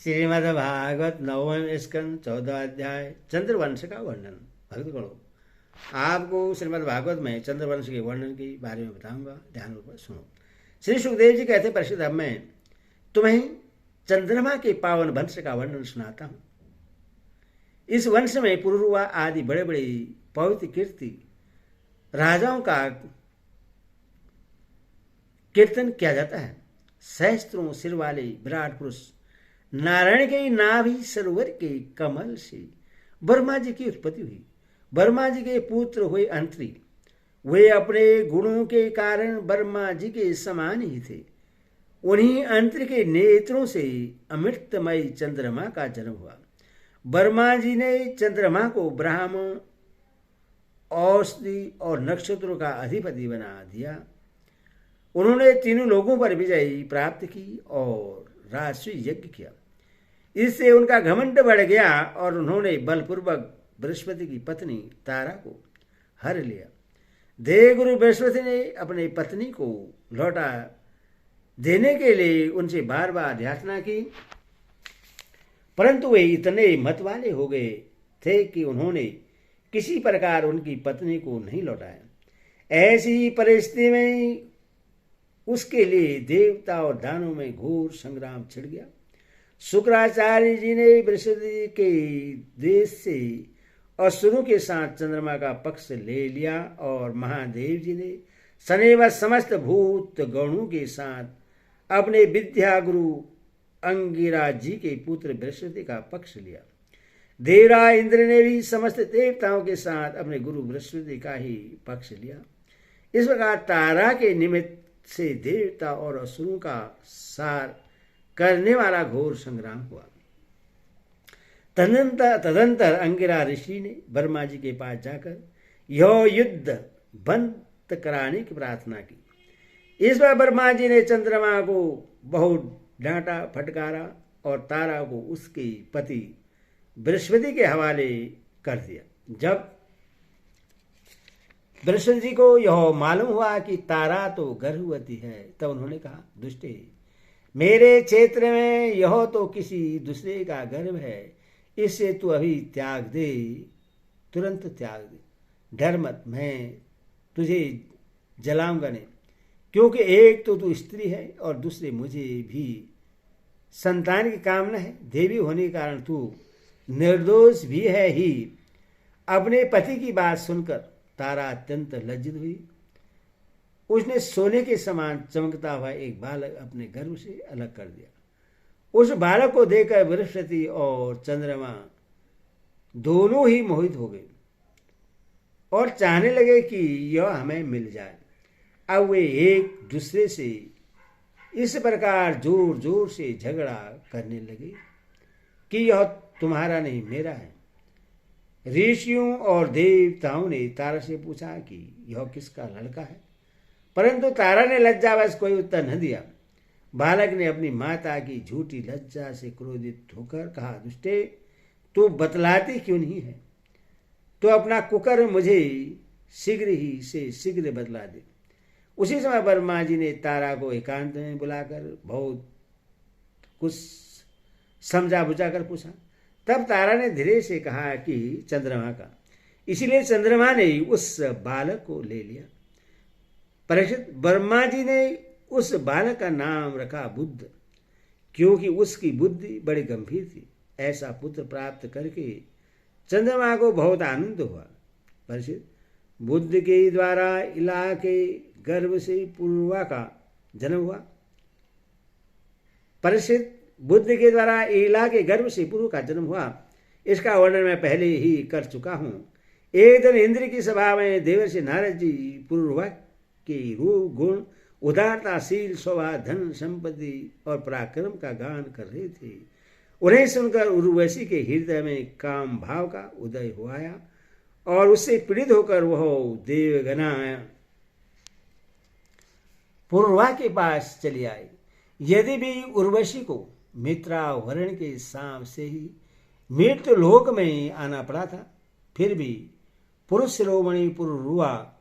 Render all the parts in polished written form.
श्रीमद् भागवत नवम स्कंद 14 अध्याय चंद्रवंश का वर्णन। भक्तगणों, आपको श्रीमद् भागवत में चंद्रवंश के वर्णन के बारे में बताऊंगा, ध्यानपूर्वक सुनो। श्री सुखदेव जी कहते, परिषद, अब मैं तुम्हें चंद्रमा के पावन वंश का वर्णन सुनाता हूं। इस वंश में पुरुरवा आदि बड़े बड़े पवित्र कीर्ति राजाओं का कीर्तन किया जाता है। सहस्त्रों सिर वाले विराट पुरुष नारायण के नाभि सरोवर के कमल से ब्रह्मा जी की उत्पत्ति हुई। ब्रह्मा जी के पुत्र हुए अंतरी। वे अपने गुणों के कारण ब्रह्मा जी के समान ही थे। उन्हीं अंतर के नेत्रों से अमृतमय चंद्रमा का जन्म हुआ। ब्रह्मा जी ने चंद्रमा को ब्राह्मण, औषधि और नक्षत्रों का अधिपति बना दिया। उन्होंने तीनों लोगों पर विजय प्राप्त की और राजसूय यज्ञ किया। इससे उनका घमंड बढ़ गया और उन्होंने बलपूर्वक बृहस्पति की पत्नी तारा को हर लिया। देवगुरु बृहस्पति ने अपनी पत्नी को लौटा देने के लिए उनसे बार बार याचना की, परंतु वे इतने मत वाले हो गए थे कि उन्होंने किसी प्रकार उनकी पत्नी को नहीं लौटाया। ऐसी परिस्थिति में उसके लिए देवता और दानों में घोर संग्राम छिड़ गया। शुक्राचार्य जी ने बृहस्पति के देश से असुरों के साथ चंद्रमा का पक्ष ले लिया और महादेव जी ने शनिवार समस्त भूत गणों के साथ अपने विद्या गुरु अंगिरा जी के पुत्र बृहस्पति का पक्ष लिया। देवराज इंद्र ने भी समस्त देवताओं के साथ अपने गुरु बृहस्पति का ही पक्ष लिया। इस प्रकार तारा के निमित्त से देवता और असुरों का सार करने वाला घोर संग्राम हुआ। तदंतर अंगिरा ऋषि ने ब्रह्मा जी के पास जाकर यह युद्ध बंद कराने की प्रार्थना की। इस बार ब्रह्मा जी ने चंद्रमा को बहुत डांटा फटकारा और तारा को उसके पति बृहस्पति के हवाले कर दिया। जब बृहस्पति जी को यह मालूम हुआ कि तारा तो गर्भवती है, तब उन्होंने कहा, दुष्टे, मेरे क्षेत्र में यह तो किसी दूसरे का गर्भ है, इससे तू अभी त्याग दे, तुरंत त्याग दे। डर मत, मैं तुझे जलाऊंगा नहीं, क्योंकि एक तो तू स्त्री है और दूसरे मुझे भी संतान की कामना है। देवी होने के कारण तू निर्दोष भी है ही। अपने पति की बात सुनकर तारा अत्यंत लज्जित हुई। उसने सोने के समान चमकता हुआ एक बालक अपने गर्भ से अलग कर दिया। उस बालक को देखकर बृहस्पति और चंद्रमा दोनों ही मोहित हो गए और चाहने लगे कि यह हमें मिल जाए। अब वे एक दूसरे से इस प्रकार जोर जोर से झगड़ा करने लगे कि यह तुम्हारा नहीं, मेरा है। ऋषियों और देवताओं ने तारा से पूछा कि यह किसका लड़का है, परंतु तारा ने लज्जावश कोई उत्तर न दिया। बालक ने अपनी माता की झूठी लज्जा से क्रोधित होकर कहा, दुष्टे, तू बतलाती क्यों नहीं है? तो अपना कुकर्म मुझे शीघ्र ही से शीघ्र बतला दे। उसी समय ब्रह्मा जी ने तारा को एकांत में बुलाकर बहुत कुछ समझा बुझा कर पूछा। तब तारा ने धीरे से कहा कि चंद्रमा का। इसलिए चंद्रमा ने उस बालक को ले लिया। परीक्षित, ब्रह्मा जी ने उस बालक का नाम रखा बुद्ध, क्योंकि उसकी बुद्धि बड़ी गंभीर थी। ऐसा पुत्र प्राप्त करके चंद्रमा को बहुत आनंद हुआ। परीक्षित, बुद्ध के द्वारा इला के गर्भ से पुरुरवा का जन्म हुआ। परीक्षित, बुद्ध के द्वारा इला के गर्भ से पुरु का जन्म हुआ, इसका वर्णन मैं पहले ही कर चुका हूं। एक दिन इंद्र की सभा में देवर्षि नारद जी पुरुरवा के रूप, गुण, उदारता, शील, शोभा, धन, संपत्ति और पराक्रम का गान कर रहे थे। उन्हें सुनकर उर्वशी के हृदय में काम भाव का उदय हुआ और उससे पीड़ित होकर वह देवगना पुरुरवा के पास चली आई। यदि भी उर्वशी को मित्रावरण के शाम से ही मृत्यु लोक में आना पड़ा था, फिर भी पुरुष शिरोमणि पुरुरवा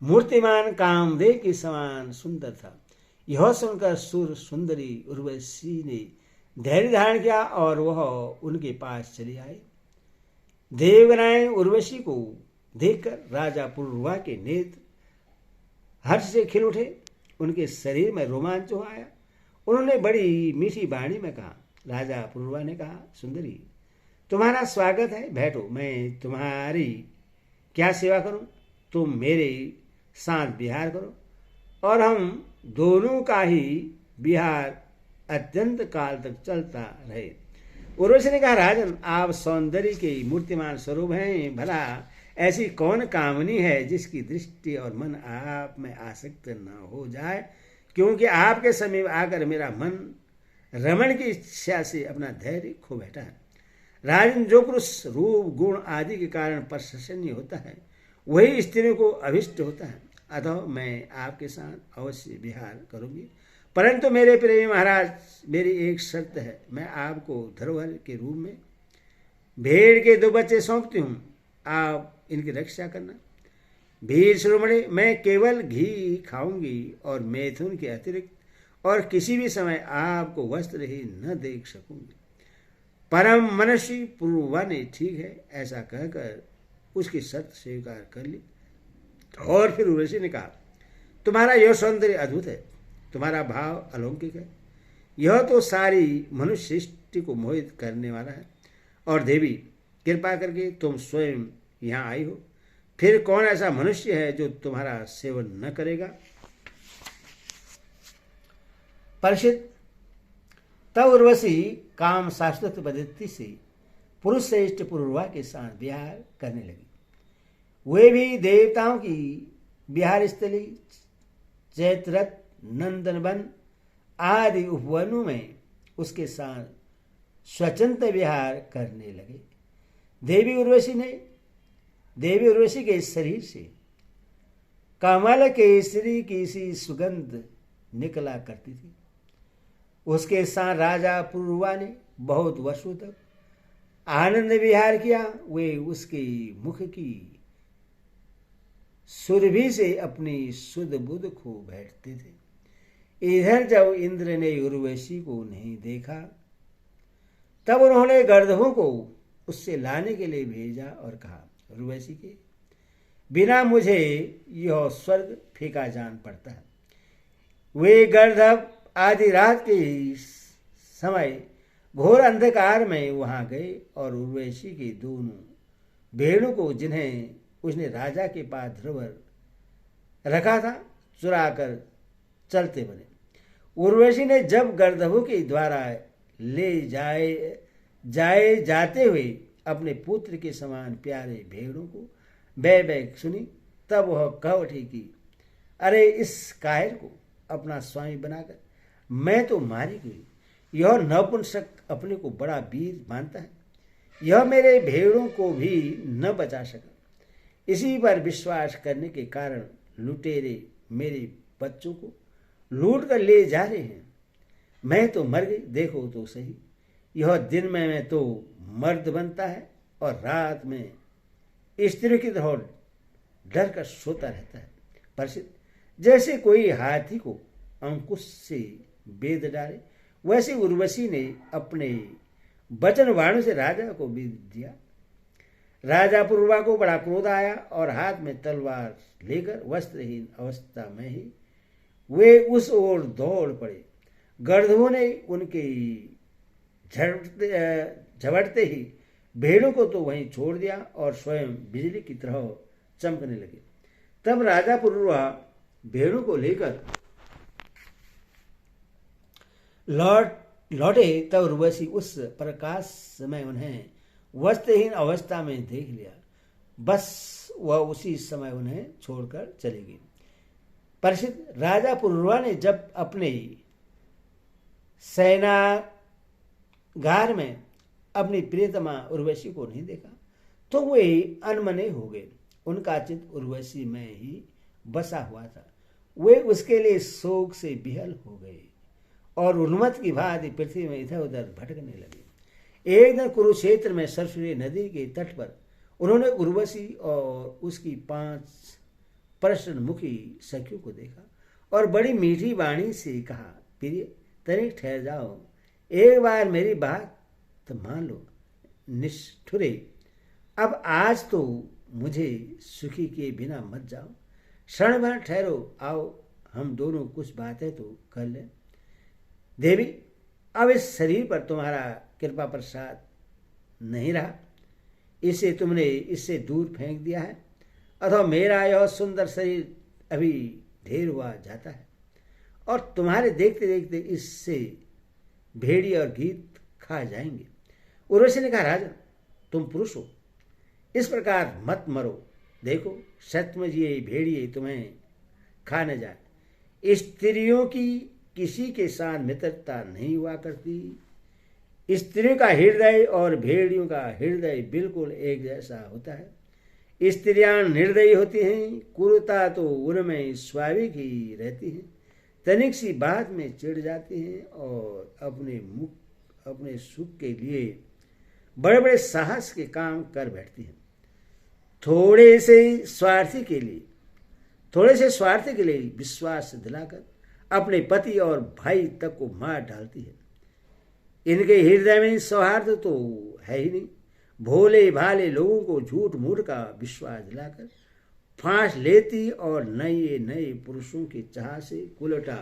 मूर्तिमान कामदेव के समान सुंदर था। यह सुनकर सुर सुंदरी उर्वशी ने धैर्य धारण किया और वह उनके पास चली आई। देवगनाएं उर्वशी को देखकर राजा पुरुरवा के नेत्र हर्ष से खिल उठे, उनके शरीर में रोमांच हो आया। उन्होंने बड़ी मीठी वाणी में कहा। राजा पुरुरवा ने कहा, सुंदरी, तुम्हारा स्वागत है, बैठो, मैं तुम्हारी क्या सेवा करूं? तुम मेरे साथ विहार करो और हम दोनों का ही विहार अत्यंत काल तक चलता रहे। उर्वशी ने कहा, राजन, आप सौंदर्य के मूर्तिमान स्वरूप हैं, भला ऐसी कौन कामनी है जिसकी दृष्टि और मन आप में आसक्त न हो जाए, क्योंकि आपके समीप आकर मेरा मन रमण की इच्छा से अपना धैर्य खो बैठा है। राजन, जो पुरुष रूप गुण आदि के कारण प्रशंसनीय होता है वही स्त्रियों को अभिष्ट होता है, अतः मैं आपके साथ अवश्य विहार करूंगी, परंतु मेरे प्रेमी महाराज, मेरी एक शर्त है। मैं आपको धरोहर के रूप में भेड़ के 2 बच्चे सौंपती हूँ, आप इनकी रक्षा करना। वीर शिरोमणि, मैं केवल घी खाऊंगी और मैथुन के अतिरिक्त और किसी भी समय आपको वस्त्र ही न देख सकूंगी। परम मनस्वी पुरुरवा ने ठीक है ऐसा कहकर उसकी शर्त स्वीकार कर ली। और फिर उर्वशी ने कहा, तुम्हारा यह सौंदर्य अद्भुत है, तुम्हारा भाव अलौकिक है, यह तो सारी मनुष्य सृष्टि को मोहित करने वाला है। और देवी, कृपा करके तुम स्वयं यहाँ आई हो, फिर कौन ऐसा मनुष्य है जो तुम्हारा सेवन न करेगा? परीक्षित, तब उर्वशी काम शाश्वत पद्धति से पुरुष श्रेष्ठ पुरुरवा के साथ विहार करने लगी। वे भी देवताओं की विहार स्थली, चैत्ररथ, नंदनवन आदि उपवनों में उसके साथ स्वतंत्र विहार करने लगे। देवी उर्वशी के शरीर से कमल केसरी की सी सुगंध निकला करती थी। उसके साथ राजा पुरुरवा ने बहुत वर्षों तक आनंद विहार किया। वे उसके मुख की सुरभि से अपनी शुद्ध बुद्ध खो बैठते थे। इधर जब इंद्र ने उर्वशी को नहीं देखा, तब उन्होंने गर्दभों को उससे लाने के लिए भेजा और कहा, उर्वशी के बिना मुझे यह स्वर्ग फीका जान पड़ता है। वे गर्दभ आधी रात के समय घोर अंधकार में वहां गए और उर्वशी के दोनों भेड़ों को, जिन्हें उसने राजा के पास धरोहर रखा था, चुरा कर चलते बने। उर्वशी ने जब गर्दभों के द्वारा ले जाए जाते हुए अपने पुत्र के समान प्यारे भेड़ों को बै सुनी, तब वह कह उठी कि अरे, इस कायर को अपना स्वामी बनाकर मैं तो मारी गई। यह नपुंसक अपने को बड़ा वीर मानता है, यह मेरे भेड़ों को भी न बचा सका। इसी पर विश्वास करने के कारण लुटेरे मेरे बच्चों को लूट कर ले जा रहे हैं। मैं तो मर गई, देखो तो सही। यह दिन में तो मर्द बनता है और रात में स्त्री की तरह डर कर सोता रहता है। परिचित, जैसे कोई हाथी को अंकुश से बेद डाले, वैसे उर्वशी ने अपने वचन वाणों से राजा को बेद दिया। राजा पुरुरवा को बड़ा क्रोध आया और हाथ में तलवार लेकर वस्त्रहीन अवस्था में ही वे उस ओर दौड़ पड़े। गर्दभों ने उनके झपटते ही भेड़ों को तो वहीं छोड़ दिया और स्वयं बिजली की तरह चमकने लगे। तब राजा पुरुरवा भेड़ों को लेकर लौटे, तब उर्वशी उस प्रकाश में उन्हें वस्त्रहीन अवस्था में देख लिया। बस वह उसी समय उन्हें छोड़कर चली गई। परिचित, राजा पुरुरवा ने जब अपने सेनागार में अपनी प्रियतमा उर्वशी को नहीं देखा तो वे अनमने हो गए। उनका चित्त उर्वशी में ही बसा हुआ था। वे उसके लिए शोक से विहल हो गए और उन्मत्त की भांति पृथ्वी में इधर उधर भटकने लगे। एक दिन कुरुक्षेत्र में सरस्वती नदी के तट पर उन्होंने उर्वशी और उसकी 5 प्रश्नमुखी सखियों को देखा और बड़ी मीठी वाणी से कहा, प्रिय, तनिक ठहर जाओ, एक बार मेरी बात तो मान लो निष्ठुरे, अब आज तो मुझे सुखी किए बिना मत जाओ, क्षण भर ठहरो, आओ हम दोनों कुछ बातें तो कर लें। देवी, अब इस शरीर पर तुम्हारा कृपा प्रसाद नहीं रहा, इसे तुमने इससे दूर फेंक दिया है, अथवा मेरा यह सुंदर शरीर अभी ढेर हुआ जाता है और तुम्हारे देखते देखते इससे भेड़िए और गीत खा जाएंगे। उर्वशी ने कहा, राजन तुम पुरुष हो, इस प्रकार मत मरो, देखो सचमुच ये भेड़िए तुम्हें खा न जाए। स्त्रियों की किसी के साथ मित्रता नहीं हुआ करती, स्त्रियों का हृदय और भेड़ियों का हृदय बिल्कुल एक जैसा होता है। स्त्रियां निर्दयी होती हैं, क्रूरता तो उनमें स्वाभाविक ही रहती है, तनिक सी बात में चिढ़ जाती हैं और अपने सुख के लिए बड़े बड़े साहस के काम कर बैठती हैं। थोड़े से स्वार्थी के लिए विश्वास दिलाकर अपने पति और भाई तक को मार डालती है। इनके हृदय में सौहार्द तो है ही नहीं, भोले भाले लोगों को झूठ मूठ का विश्वास दिलाकर फांस लेती और नए नए पुरुषों की चाह से कुलटा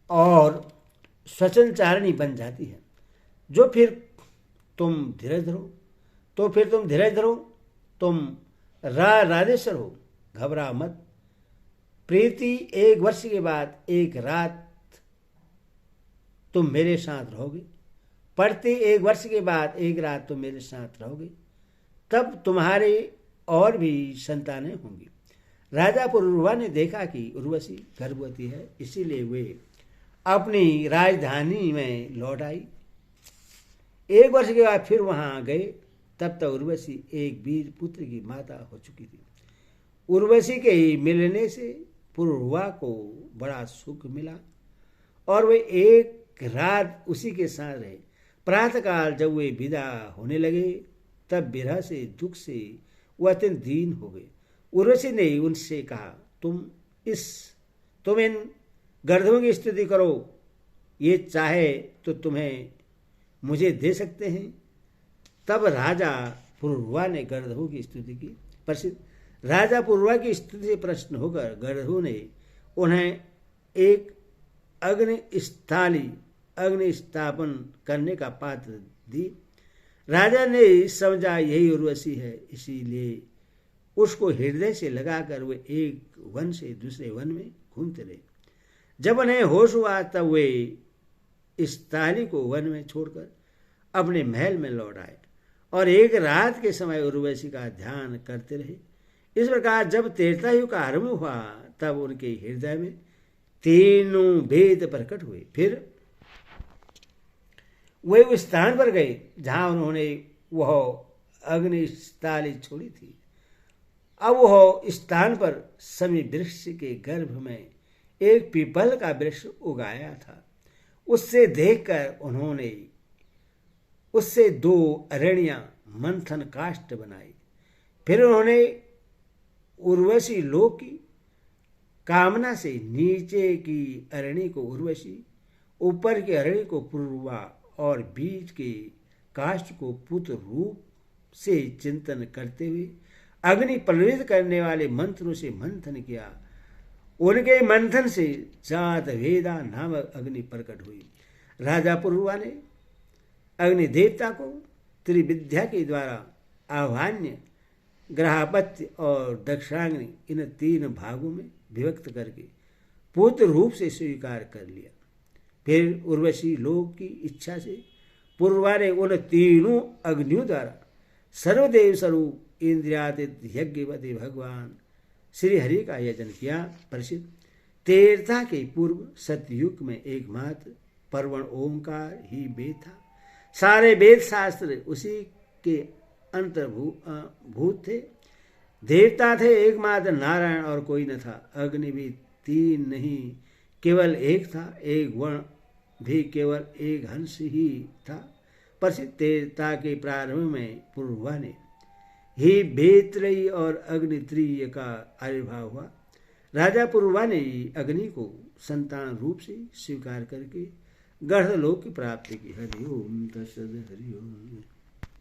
और स्वचनचारिणी बन जाती है। जो फिर तुम धीरज धरो, तुम राधेश्वर हो, घबरा मत। प्रीति 1 वर्ष के बाद 1 रात तुम मेरे साथ रहोगे, पढ़ते 1 वर्ष के बाद 1 रात तुम मेरे साथ रहोगे, तब तुम्हारे और भी संतानें होंगी। राजा पुरुरवा ने देखा कि उर्वशी गर्भवती है, इसीलिए वे अपनी राजधानी में लौट आई। 1 वर्ष के बाद फिर वहां गए, तब तक उर्वशी एक वीर पुत्र की माता हो चुकी थी। उर्वशी के मिलने से पुरुरवा को बड़ा सुख मिला और वे एक रात उसी के साथ रहे। प्रातःकाल जब वे विदा होने लगे, तब विरह से दुख से वो अत्यंत दीन हो गए। उर्वशी ने उनसे कहा, तुम इन गर्दभों की स्तुति करो, ये चाहे तो तुम्हें मुझे दे सकते हैं। तब राजा पुरुरवा ने गर्दभों की स्तुति की। प्रसिद्ध राजा पुरुरवा की स्तुति से प्रसन्न होकर गर्दभों ने उन्हें एक अग्नि स्थापन करने का पात्र दी। राजा ने समझा यही उर्वशी है, इसीलिए उसको हृदय से लगाकर वे एक वन से दूसरे वन में घूमते रहे। जब उन्हें होश हुआ तब वे इस ताली को वन में छोड़कर अपने महल में लौट आए और एक रात के समय उर्वशी का ध्यान करते रहे। इस प्रकार जब तेरतायु का आरंभ हुआ तब उनके हृदय में तीनों भेद प्रकट हुए। फिर वे उस स्थान पर गए जहां उन्होंने वह अग्निस्थाली छोड़ी थी। अब वह स्थान पर समी वृक्ष के गर्भ में एक पीपल का वृक्ष उगाया था। उससे देखकर उन्होंने उससे 2 अरणियां मंथन काष्ठ बनाई। फिर उन्होंने उर्वशी लोक की कामना से नीचे की अरणी को उर्वशी, ऊपर की अरणी को पुरुरवा और बीच के काष्ठ को पुत्र रूप से चिंतन करते हुए अग्नि प्रज्वलित करने वाले मंत्रों से मंथन किया। उनके मंथन से जात वेदा नामक अग्नि प्रकट हुई। राजा पुरुरवा ने अग्नि देवता को त्रिविद्या के द्वारा आह्वान्य, ग्रहापत्य और दक्षाग्नि इन 3 भागों में विभक्त करके पुत्र रूप से स्वीकार कर लिया। फिर उर्वशी लोक की इच्छा से पुरुरवा ने उन 3 अग्नियों द्वारा सर्वदेव स्वरूप इंद्रियातीत यज्ञवती भगवान श्री हरि का यजन किया। प्रसिद्ध तेरता के पूर्व सतयुग में एकमात्र परवण ओंकार ही वेद था। सारे वेद शास्त्र उसी के अंतर्भूत थे। देवता थे एकमात्र नारायण और कोई न था। अग्नि भी 3 नहीं केवल एक था। एक वर्ण भी केवल एक हंस ही था। प्रसिद्ध तेरता के प्रारंभ में पुरुरवा ने ही वेदत्रयी और अग्नित्रयी का आविर्भाव हुआ। राजा पुरुरवा ने अग्नि को संतान रूप से स्वीकार करके गढ़लोक की प्राप्ति की। हरि ओम तत्सद। हरि ओम।